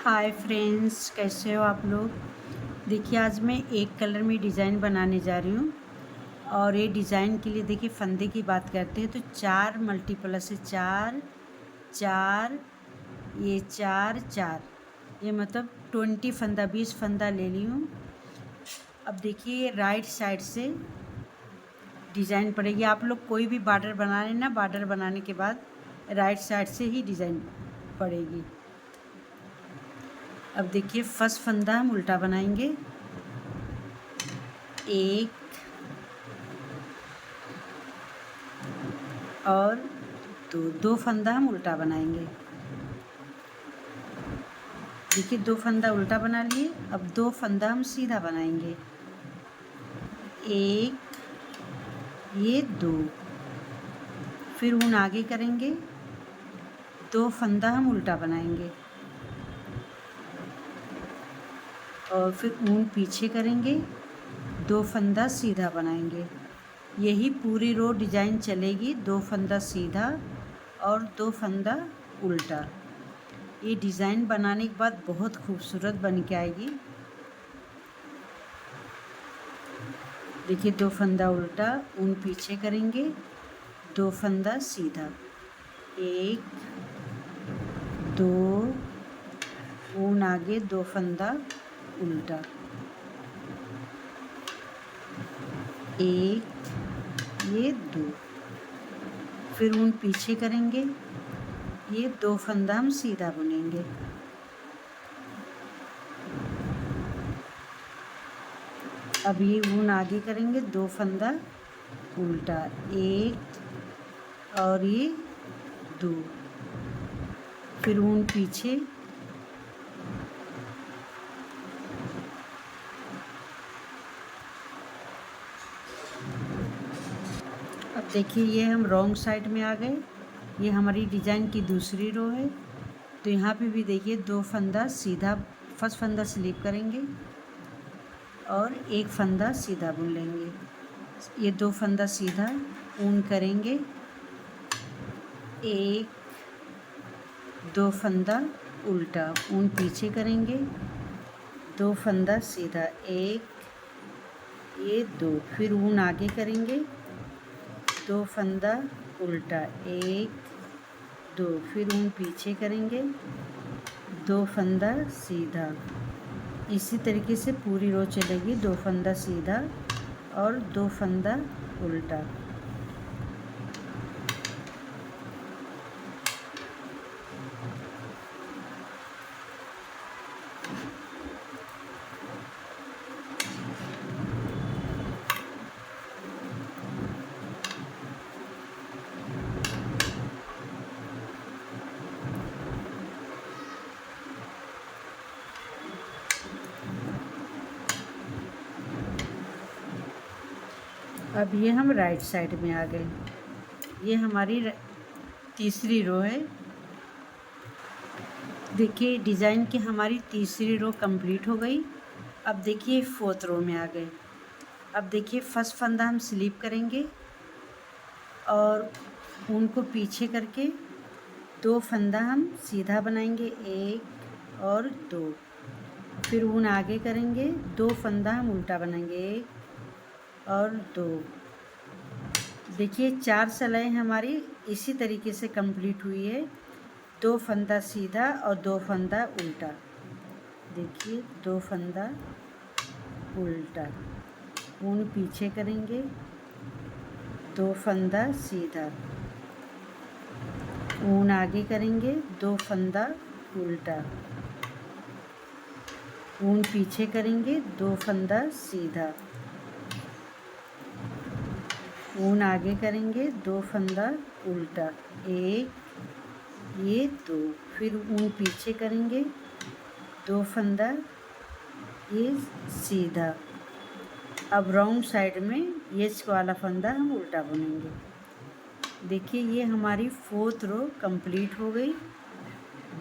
Hi friends, कैसे हो आप लोग। देखिए, आज मैं एक कलर में डिज़ाइन बनाने जा रही हूँ। और ये डिज़ाइन के लिए देखिए फंदे की बात करते हैं तो 4 मल्टीप्लस है, 4 4, ये 4 4, ये मतलब 20 फंदा, 20 फंदा ले ली हूँ। अब देखिए राइट साइड से डिज़ाइन पड़ेगी। आप लोग कोई भी बॉर्डर बना लेना, बॉर्डर बनाने के बाद राइट साइड से ही डिज़ाइन पड़ेगी। अब देखिए फर्स्ट फंदा हम उल्टा बनाएंगे, एक और दो फंदा हम उल्टा बनाएंगे। देखिए 2 फंदा उल्टा बना लिए। अब 2 फंदा हम सीधा बनाएंगे, एक, ये 2, फिर ऊन आगे करेंगे, 2 फंदा हम उल्टा बनाएंगे और फिर ऊन पीछे करेंगे, 2 फंदा सीधा बनाएंगे। यही पूरी रो डिज़ाइन चलेगी, 2 फंदा सीधा और 2 फंदा उल्टा। ये डिज़ाइन बनाने के बाद बहुत खूबसूरत बन के आएगी। देखिए 2 फंदा उल्टा, ऊन पीछे करेंगे, 2 फंदा सीधा, 1 2, ऊन आगे, 2 फंदा उल्टा, 1, ये 2, फिर ऊन पीछे करेंगे, ये 2 फंदा हम सीधा बुनेंगे। अब ये ऊन आगे करेंगे, 2 फंदा उल्टा, 1 और ये 2, फिर ऊन पीछे, अब देखिए ये हम रॉन्ग साइड में आ गए। ये हमारी डिज़ाइन की दूसरी रो है। तो यहाँ पे भी देखिए 2 फंदा सीधा, फर्स्ट फंदा स्लिप करेंगे और 1 फंदा सीधा बुन लेंगे। ये 2 फंदा सीधा, ऊन करेंगे, 1 2 फंदा उल्टा, ऊन पीछे करेंगे, 2 फंदा सीधा, 1, ये 2, फिर ऊन आगे करेंगे, 2 फंदा उल्टा, 1 2, फिर ऊन पीछे करेंगे, 2 फंदा सीधा। इसी तरीके से पूरी रो चलेगी, 2 फंदा सीधा और 2 फंदा उल्टा। अब ये हम राइट साइड में आ गए। ये हमारी तीसरी रो है। देखिए डिज़ाइन की हमारी तीसरी रो कंप्लीट हो गई। अब देखिए फोर्थ रो में आ गए। अब देखिए फर्स्ट फंदा हम स्लिप करेंगे और ऊन को पीछे करके 2 फंदा हम सीधा बनाएंगे, 1 और 2, फिर ऊन आगे करेंगे, 2 फंदा हम उल्टा बनाएंगे, 1 और 2। देखिए 4 सिलाई हमारी इसी तरीके से कंप्लीट हुई है, 2 फंदा सीधा और 2 फंदा उल्टा। देखिए 2 फंदा उल्टा, ऊन पीछे करेंगे, 2 फंदा सीधा, ऊन आगे करेंगे, 2 फंदा उल्टा, ऊन पीछे करेंगे, 2 फंदा सीधा, ऊन आगे करेंगे, 2 फंदा उल्टा, 1, ये 2, फिर ऊन पीछे करेंगे, 2 फंदा ये सीधा। अब रॉन्ग साइड में ये वाला फंदा हम उल्टा बुनेंगे। देखिए ये हमारी फोर्थ रो कंप्लीट हो गई,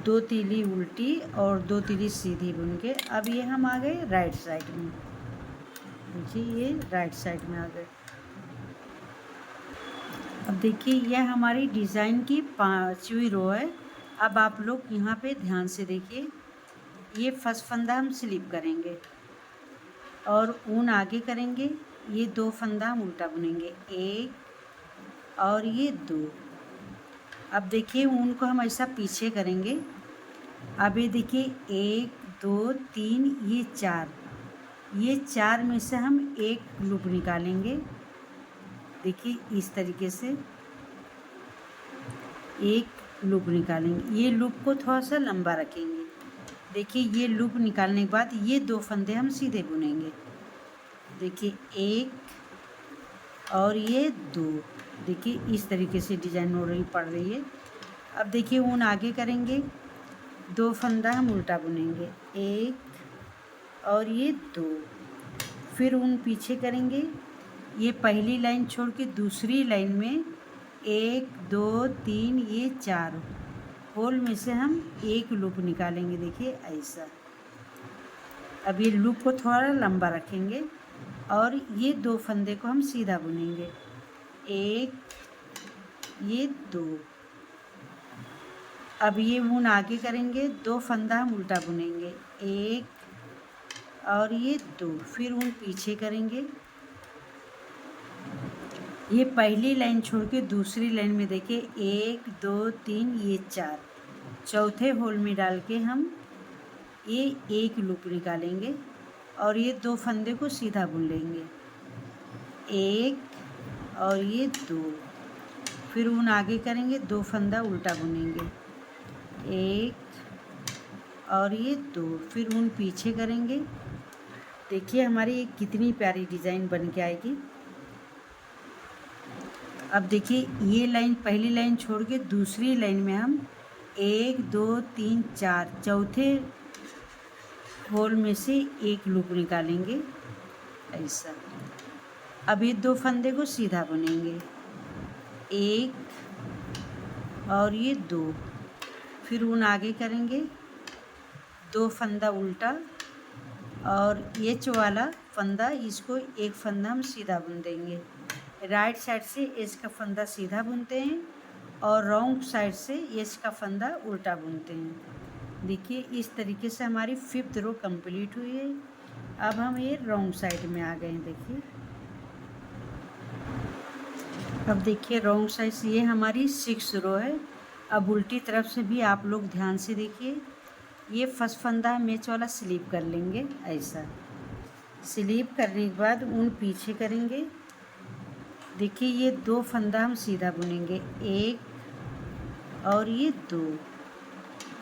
2 तीली उल्टी और 2 तीली सीधी बुन के। अब ये हम आ गए राइट साइड में। देखिए ये राइट साइड में आ गए। अब देखिए यह हमारी डिज़ाइन की 5वीं रो है। अब आप लोग यहाँ पे ध्यान से देखिए, ये फर्स्ट फंदा हम स्लिप करेंगे और ऊन आगे करेंगे, ये 2 फंदा हम उल्टा बुनेंगे, 1 और ये 2। अब देखिए ऊन को हम ऐसा पीछे करेंगे। अब ये देखिए 1 2 3 ये 4 में से हम एक लूप निकालेंगे। देखिए इस तरीके से एक लूप निकालेंगे। ये लूप को थोड़ा सा लंबा रखेंगे। देखिए ये लूप निकालने के बाद ये 2 फंदे हम सीधे बुनेंगे। देखिए 1 और ये 2। देखिए इस तरीके से डिजाइन हो रही पड़ रही है। अब देखिए ऊन आगे करेंगे, 2 फंदा हम उल्टा बुनेंगे, 1 और ये 2। फिर ऊन पीछे करेंगे, ये पहली लाइन छोड़ के दूसरी लाइन में 1 2 3 ये 4 होल में से हम एक लूप निकालेंगे। देखिए ऐसा। अब ये लूप को थोड़ा लंबा रखेंगे और ये 2 फंदे को हम सीधा बुनेंगे, 1 ये 2। अब ये ऊन आगे करेंगे, 2 फंदा हम उल्टा बुनेंगे, 1 और ये 2। फिर ऊन पीछे करेंगे, ये पहली लाइन छोड़ के दूसरी लाइन में देखिए 1 2 3 ये 4 चौथे होल में डाल के हम ये एक लूप निकालेंगे और ये 2 फंदे को सीधा बुन लेंगे, 1 और ये 2। फिर ऊन आगे करेंगे, 2 फंदा उल्टा बुनेंगे, 1 और ये 2। फिर ऊन पीछे करेंगे। देखिए हमारी कितनी प्यारी डिज़ाइन बन के आएगी। अब देखिए ये लाइन पहली लाइन छोड़ के दूसरी लाइन में हम 1 2 3 4 चौथे होल में से एक लूप निकालेंगे ऐसा। अब ये 2 फंदे को सीधा बुनेंगे, 1 और ये 2। फिर ऊन आगे करेंगे, 2 फंदा उल्टा और ये वाला फंदा इसको एक फंदा हम सीधा बुन देंगे। राइट साइड से एज का फंदा सीधा बुनते हैं और रॉन्ग साइड से एज का फंदा उल्टा बुनते हैं। देखिए इस तरीके से हमारी 5th रो कंप्लीट हुई है। अब हम ये रॉन्ग साइड में आ गए हैं। देखिए अब देखिए रॉन्ग साइड से ये हमारी 6th रो है। अब उल्टी तरफ से भी आप लोग ध्यान से देखिए, ये फर्स्ट फंदा मैच वाला स्लीप कर लेंगे ऐसा। स्लीप करने के बाद ऊन पीछे करेंगे। देखिए ये 2 फंदा हम सीधा बुनेंगे, 1 और ये 2।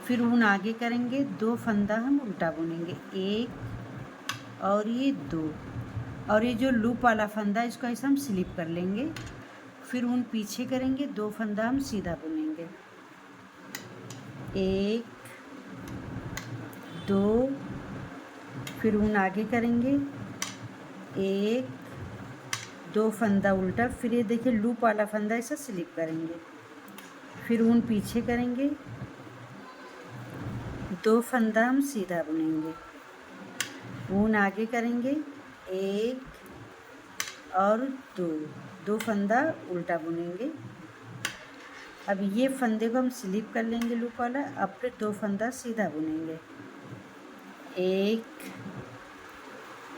फिर ऊन आगे करेंगे, 2 फंदा हम उल्टा बुनेंगे, 1 और ये 2। और ये जो लूप वाला फंदा इसको ऐसा हम स्लिप कर लेंगे। फिर ऊन पीछे करेंगे, 2 फंदा हम सीधा बुनेंगे, 1 2। फिर ऊन आगे करेंगे, 1 2 फंदा उल्टा। फिर ये देखिए लूप वाला फंदा ऐसा स्लिप करेंगे। फिर ऊन पीछे करेंगे, 2 फंदा हम सीधा बुनेंगे, ऊन आगे करेंगे, 1 और 2 फंदा उल्टा बुनेंगे। अब ये फंदे को हम स्लिप कर लेंगे लूप वाला। अब फिर 2 फंदा सीधा बुनेंगे, 1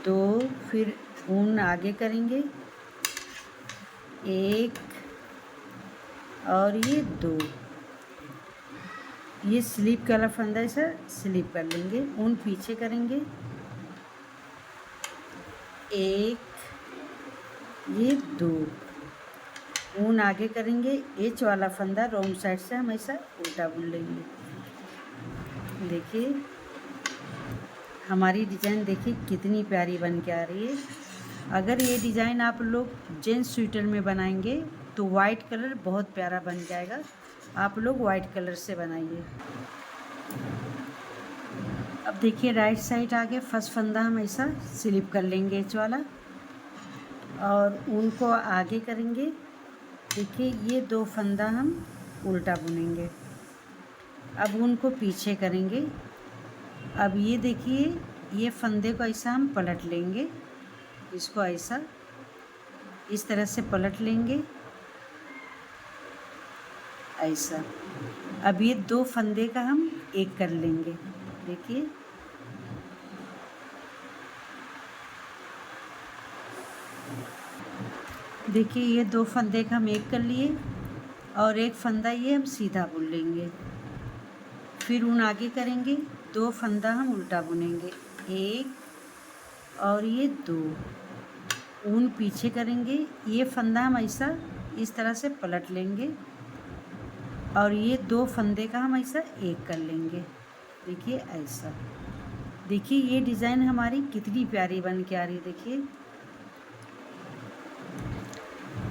2। फिर ऊन आगे करेंगे, 1 और ये 2। ये स्लिप वाला फंदा ऐसा स्लिप कर लेंगे। ऊन पीछे करेंगे, 1 ये 2। ऊन आगे करेंगे, एच वाला फंदा रॉन्ग साइड से हम ऐसा उल्टा बुन लेंगे। देखिए हमारी डिज़ाइन देखिए कितनी प्यारी बन के आ रही है। अगर ये डिज़ाइन आप लोग जेंट्स स्वेटर में बनाएंगे तो वाइट कलर बहुत प्यारा बन जाएगा। आप लोग वाइट कलर से बनाइए। अब देखिए राइट साइड आगे फर्स्ट फंदा हम ऐसा स्लिप कर लेंगे एच वाला और ऊन को आगे करेंगे। देखिए ये 2 फंदा हम उल्टा बुनेंगे। अब ऊन को पीछे करेंगे। अब ये देखिए ये फंदे को ऐसा हम पलट लेंगे, इसको ऐसा इस तरह से पलट लेंगे ऐसा। अब ये 2 फंदे का हम एक कर लेंगे। देखिए देखिए ये 2 फंदे का हम एक कर लिए और एक फंदा ये हम सीधा बुन लेंगे। फिर ऊन आगे करेंगे, 2 फंदा हम उल्टा बुनेंगे, 1 और ये 2। ऊन पीछे करेंगे, ये फंदा हम ऐसा इस तरह से पलट लेंगे और ये 2 फंदे का हम ऐसा एक कर लेंगे। देखिए ऐसा। देखिए ये डिज़ाइन हमारी कितनी प्यारी बन के आ रही है, देखिए।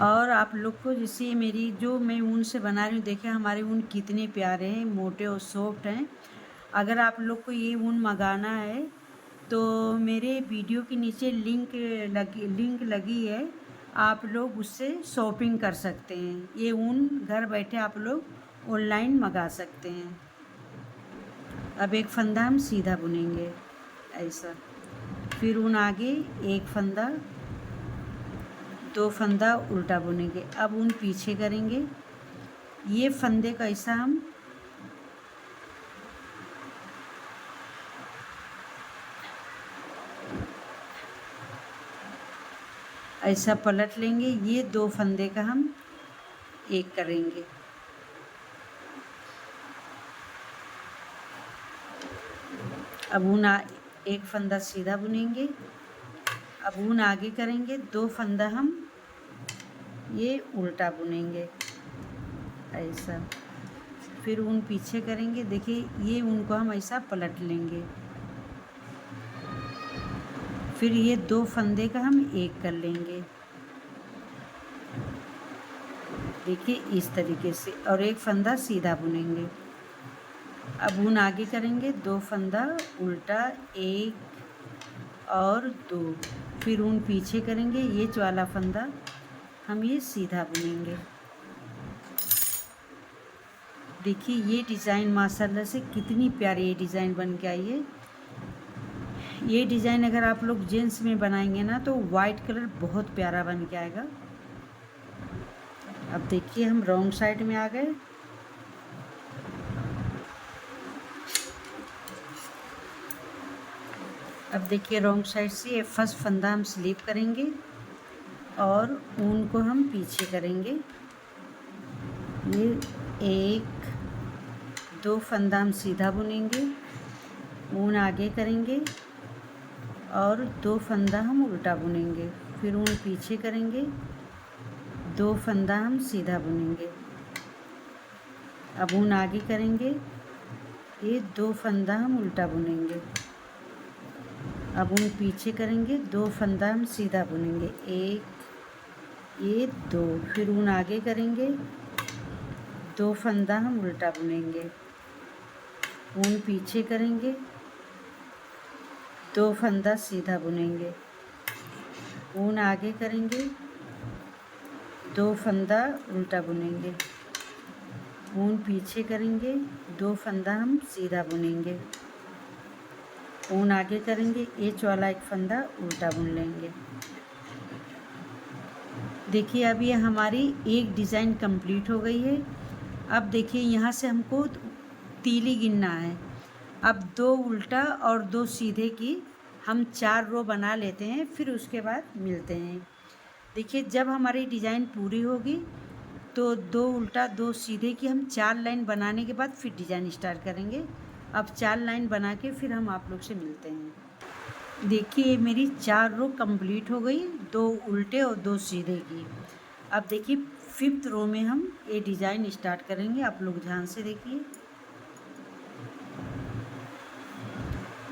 और आप लोग को जैसे मेरी जो मैं ऊन से बना रही हूँ, देखिए हमारे ऊन कितने प्यारे हैं, मोटे और सॉफ्ट हैं। अगर आप लोग को ये ऊन मंगाना है तो मेरे वीडियो के नीचे लिंक लगी है, आप लोग उससे शॉपिंग कर सकते हैं। ये ऊन घर बैठे आप लोग ऑनलाइन मंगा सकते हैं। अब एक फंदा हम सीधा बुनेंगे ऐसा, फिर ऊन आगे एक फंदा, 2 फंदा उल्टा बुनेंगे। अब ऊन पीछे करेंगे, ये फंदे का ऐसा हम ऐसा पलट लेंगे, ये 2 फंदे का हम एक करेंगे। अब ऊन एक फंदा सीधा बुनेंगे, अब ऊन आगे करेंगे, 2 फंदा हम ये उल्टा बुनेंगे ऐसा, फिर ऊन पीछे करेंगे। देखिए ये ऊन को हम ऐसा पलट लेंगे, फिर ये 2 फंदे का हम एक कर लेंगे, देखिए इस तरीके से, और एक फंदा सीधा बुनेंगे। अब ऊन आगे करेंगे, 2 फंदा उल्टा, 1 और 2, फिर ऊन पीछे करेंगे, ये वाला फंदा हम ये सीधा बुनेंगे। देखिए ये डिज़ाइन माशाल्लाह से कितनी प्यारी ये डिज़ाइन बन के आई है। ये डिज़ाइन अगर आप लोग जेंट्स में बनाएंगे ना तो वाइट कलर बहुत प्यारा बन के आएगा। अब देखिए हम रॉन्ग साइड में आ गए। अब देखिए रॉन्ग साइड से ये फर्स्ट फंदा हम स्लीप करेंगे और ऊन को हम पीछे करेंगे। ये 1 2 फंदा हम सीधा बुनेंगे, ऊन आगे करेंगे और 2 फंदा हम उल्टा बुनेंगे, फिर ऊन पीछे करेंगे, 2 फंदा हम सीधा बुनेंगे। अब ऊन आगे करेंगे, ये 2 फंदा हम उल्टा बुनेंगे। अब ऊन पीछे करेंगे, 2 फंदा हम सीधा बुनेंगे, 1 ये 2, फिर ऊन आगे करेंगे, 2 फंदा हम उल्टा बुनेंगे, ऊन पीछे करेंगे, 2 फंदा सीधा बुनेंगे, ऊन आगे करेंगे, 2 फंदा उल्टा बुनेंगे, ऊन पीछे करेंगे, 2 फंदा हम सीधा बुनेंगे, ऊन आगे करेंगे, एच वाला एक फंदा उल्टा बुन लेंगे। देखिए अब ये हमारी एक डिज़ाइन कंप्लीट हो गई है। अब देखिए यहाँ से हमको तीली गिनना है। अब 2 उल्टा और 2 सीधे की हम 4 रो बना लेते हैं, फिर उसके बाद मिलते हैं। देखिए जब हमारी डिज़ाइन पूरी होगी तो 2 उल्टा 2 सीधे की हम 4 लाइन बनाने के बाद फिर डिज़ाइन स्टार्ट करेंगे। अब 4 लाइन बना के फिर हम आप लोग से मिलते हैं। देखिए मेरी 4 रो कंप्लीट हो गई, 2 उल्टे और 2 सीधे की। अब देखिए 5th रो में हम ये डिज़ाइन स्टार्ट करेंगे। आप लोग ध्यान से देखिए।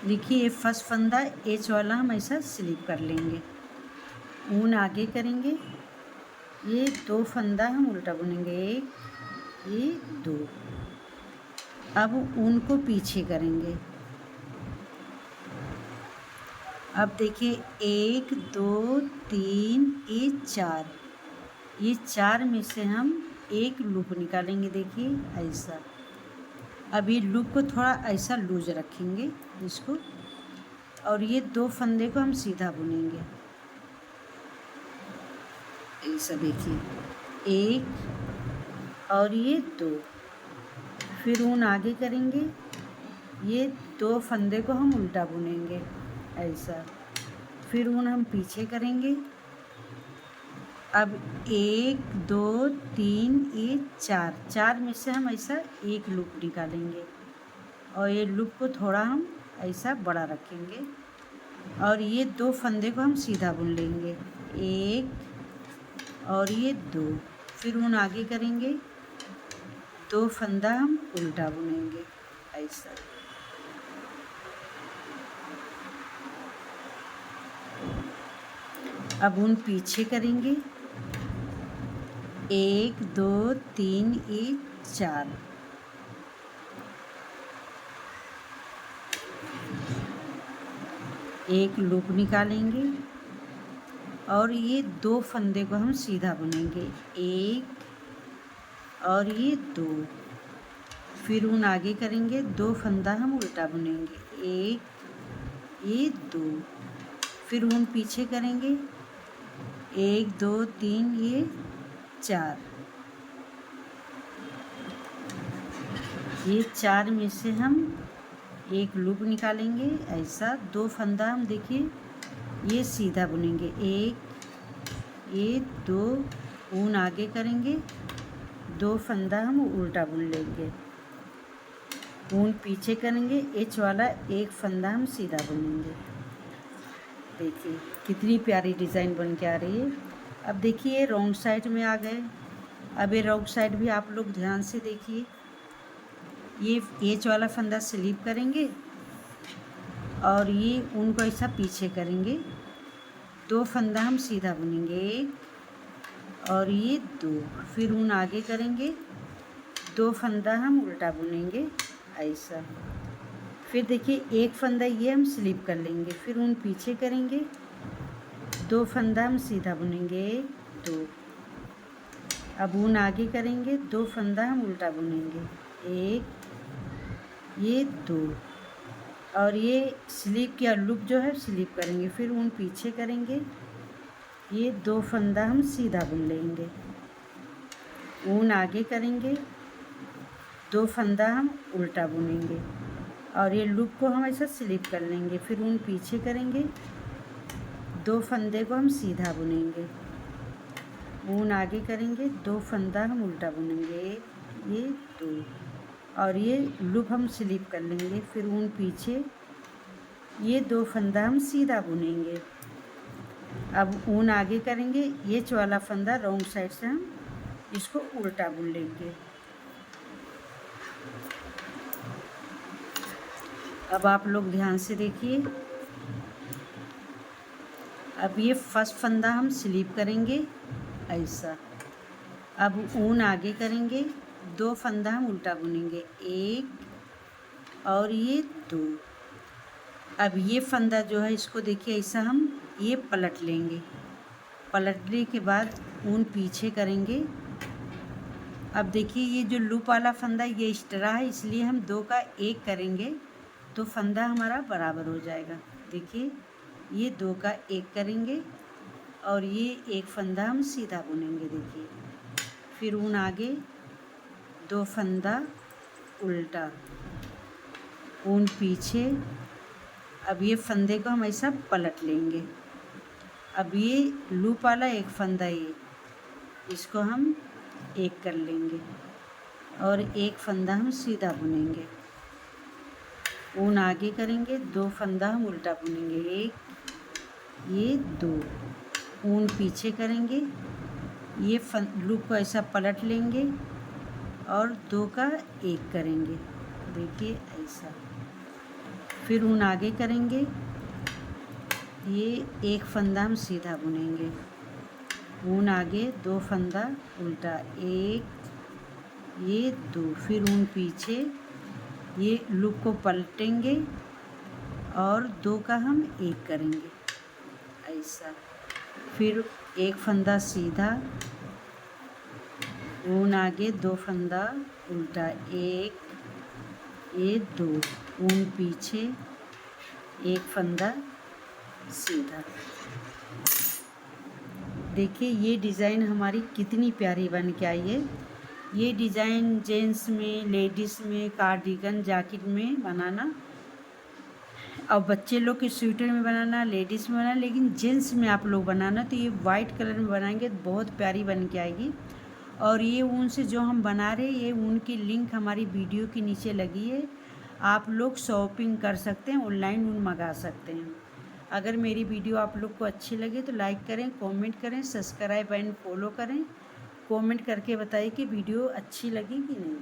देखिए ये फर्स्ट फंदा एच वाला हम ऐसा स्लिप कर लेंगे, ऊन आगे करेंगे, ये 2 फंदा हम उल्टा बुनेंगे, 1 ये 2। अब ऊन को पीछे करेंगे। अब देखिए 1 2 3 ये 4, ये 4 में से हम एक लूप निकालेंगे। देखिए ऐसा। अब ये लूप को थोड़ा ऐसा लूज रखेंगे इसको, और ये 2 फंदे को हम सीधा बुनेंगे ऐसा। देखिए 1 और ये 2, फिर ऊन आगे करेंगे, ये 2 फंदे को हम उल्टा बुनेंगे ऐसा, फिर ऊन हम पीछे करेंगे, अब 1 2 3 ये 4 4 में से हम ऐसा एक लूप निकालेंगे और ये लूप को थोड़ा हम ऐसा बड़ा रखेंगे और ये 2 फंदे को हम सीधा बुन लेंगे, 1 और ये 2, फिर उन आगे करेंगे, 2 फंदा हम उल्टा बुनेंगे ऐसा। अब उन पीछे करेंगे, 1 2 3 ये 4, एक लूप निकालेंगे और ये 2 फंदे को हम सीधा बुनेंगे, 1 और ये 2, फिर उन आगे करेंगे, 2 फंदा हम उल्टा बुनेंगे, 1 ये 2, फिर उन पीछे करेंगे, 1 2 3 ये 4, ये 4 में से हम एक लूप निकालेंगे ऐसा, 2 फंदा हम देखिए ये सीधा बुनेंगे, 1 ये 2, ऊन आगे करेंगे, 2 फंदा हम उल्टा बुन लेंगे, ऊन पीछे करेंगे, एच वाला एक फंदा हम सीधा बुनेंगे। देखिए कितनी प्यारी डिज़ाइन बन के आ रही है। अब देखिए रॉन्ग साइड में आ गए। अब ये रॉन्ग साइड भी आप लोग ध्यान से देखिए, ये एच वाला फंदा स्लिप करेंगे और ये उनको ऐसा पीछे करेंगे, 2 फंदा हम सीधा बुनेंगे, 1 और ये 2, फिर ऊन आगे करेंगे, 2 फंदा हम उल्टा बुनेंगे ऐसा, फिर देखिए एक फंदा ये हम स्लिप कर लेंगे, फिर ऊन पीछे करेंगे, 2 फंदा हम सीधा बुनेंगे, 2, अब ऊन आगे करेंगे, 2 फंदा हम उल्टा बुनेंगे, 1 ये 2 और ये स्लिप या लूप जो है स्लिप करेंगे, फिर ऊन पीछे करेंगे, ये 2 फंदा हम सीधा बुन लेंगे, ऊन आगे करेंगे, 2 फंदा हम उल्टा बुनेंगे और ये लूप को हम ऐसा स्लिप कर लेंगे, फिर ऊन पीछे करेंगे, 2 फंदे को हम सीधा बुनेंगे, ऊन आगे करेंगे, 2 फंदा हम उल्टा बुनेंगे, ये 2 और ये लूप हम स्लिप कर लेंगे, फिर ऊन पीछे, ये 2 फंदा हम सीधा बुनेंगे। अब ऊन आगे करेंगे, ये वाला फंदा रॉन्ग साइड से हम इसको उल्टा बुन लेंगे। अब आप लोग ध्यान से देखिए, अब ये फर्स्ट फंदा हम स्लिप करेंगे ऐसा, अब ऊन आगे करेंगे, 2 फंदा हम उल्टा बुनेंगे, 1 और ये 2, अब ये फंदा जो है इसको देखिए ऐसा हम ये पलट लेंगे, पलटने के बाद ऊन पीछे करेंगे। अब देखिए ये जो लूप वाला फंदा ये एक्स्ट्रा है, इसलिए हम 2 का 1 करेंगे तो फंदा हमारा बराबर हो जाएगा। देखिए ये 2 का 1 करेंगे और ये एक फंदा हम सीधा बुनेंगे, देखिए, फिर ऊन आगे, 2 फंदा उल्टा, ऊन पीछे, अब ये फंदे को हम ऐसा पलट लेंगे, अब ये लूप वाला एक फंदा ये इसको हम 1 कर लेंगे और एक फंदा हम सीधा बुनेंगे, ऊन आगे करेंगे, 2 फंदा हम उल्टा बुनेंगे, 1 ये 2, ऊन पीछे करेंगे, ये लूप को ऐसा पलट लेंगे और 2 का 1 करेंगे, देखिए ऐसा, फिर ऊन आगे करेंगे, ये एक फंदा हम सीधा बुनेंगे, ऊन आगे, 2 फंदा उल्टा, 1 ये 2, फिर ऊन पीछे, ये लूप को पलटेंगे और 2 का हम 1 करेंगे ऐसा, फिर एक फंदा सीधा, ऊन आगे, 2 फंदा उल्टा, 1 ये 2, ऊन पीछे, एक फंदा सीधा। देखिए ये डिज़ाइन हमारी कितनी प्यारी बन के आई है। ये डिज़ाइन जेंट्स में, लेडीज़ में, कार्डिगन, जैकेट में बनाना और बच्चे लोग के स्वेटर में बनाना, लेडीज़ में बनाना, लेकिन जेंट्स में आप लोग बनाना तो ये वाइट कलर में बनाएंगे तो बहुत प्यारी बन के आएगी। और ये ऊन से जो हम बना रहे हैं, ये ऊन की लिंक हमारी वीडियो के नीचे लगी है, आप लोग शॉपिंग कर सकते हैं, ऑनलाइन ऊन मंगा सकते हैं। अगर मेरी वीडियो आप लोग को अच्छी लगे तो लाइक करें, कमेंट करें, सब्सक्राइब एंड फॉलो करें। कमेंट करके बताइए कि वीडियो अच्छी लगी कि नहीं।